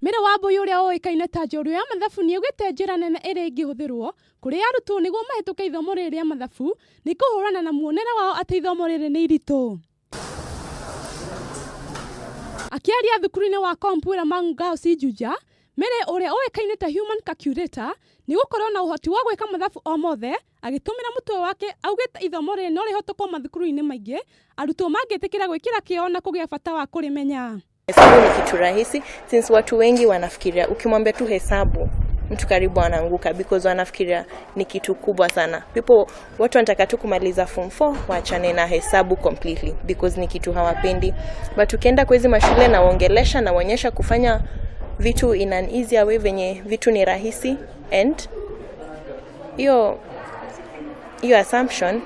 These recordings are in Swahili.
Mire Wambui uria oikaine ta njorua ya mathabu ni augite njira nene iria ingihuthirwo kuri arutwo niguo mahituke ithomo riri rĩa mathabu ni kuhurana na mwonere wao ati ithomo riri ni iritu. Akiaria thukuru-ini wa Kompuira Mangao Sijuja, Mire uria oikaine ta human calculator ni gukorwo na uhoti wa gwika mathabu o mothe agitumira mutwe wake augite ithomo riri no rihotokwo mathukuru-ini maingi arutwo mangitikira gwikira kio na kugia bata wa kurimenya. Hesabu ni kitu rahisi since watu wengi wanafikiria ukimwambia tu hesabu mtu karibu anaanguka because wanafikiria ni kitu kubwa sana. Watu wanataka tu kumaliza form 4 waachane na hesabu completely because ni kitu hawapendi. But ukienda kwa hizo mashule na waongelesha na waonyesha kufanya vitu in an easier way venye vitu ni rahisi and hiyo assumption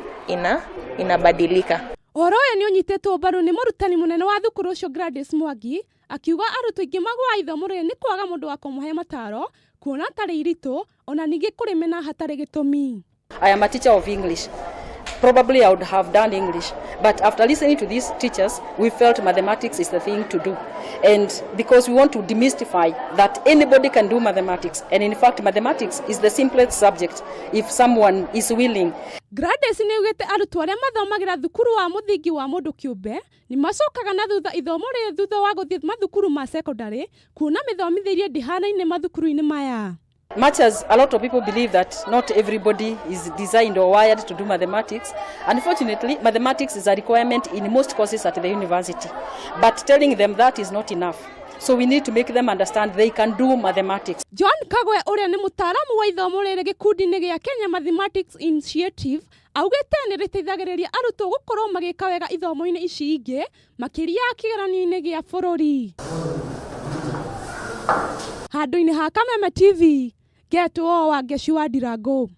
inabadilika. Oroya ni unyitetwo mbaru ni murutani munene wa thukuru ucio Gladys Mwangi akiuga arutwo ingi magwa ithomo riri ni kwaga mundu wa kumuhe mataro kuona tari iritu ona ningi kurimena hatari gitumi. I am a teacher of English. Probably I would have done English, but after listening to these teachers, we felt mathematics is the thing to do. And because we want to demystify that anybody can do mathematics, and in fact mathematics is the simplest subject if someone is willing. Gladys ni ugite arutwo aria mathomagira thukuru wa muthingi wa mundu kiumbe ni macokaga na thutha ithomo riri thutha wa guthie mathukuru ma secondary kuona mithomithirie ndihana-ini mathukuru-ini maya. Much as a lot of people believe that not everybody is designed or wired to do mathematics, unfortunately, mathematics is a requirement in most courses at the university. But telling them that is not enough. So we need to make them understand they can do mathematics. John Kagwe uria ni mutaaramu wa ithomo riri gikundi-ini gia Kenya Mathematics Initiative augite ni riteithagiriria arutwo gukorwo magika wega ithomo-ini ici ingi makiria kigeranio-ini gia bururi. Handu-ini ha Kameme TV, Getwo wa Ngeci wa Ndirango.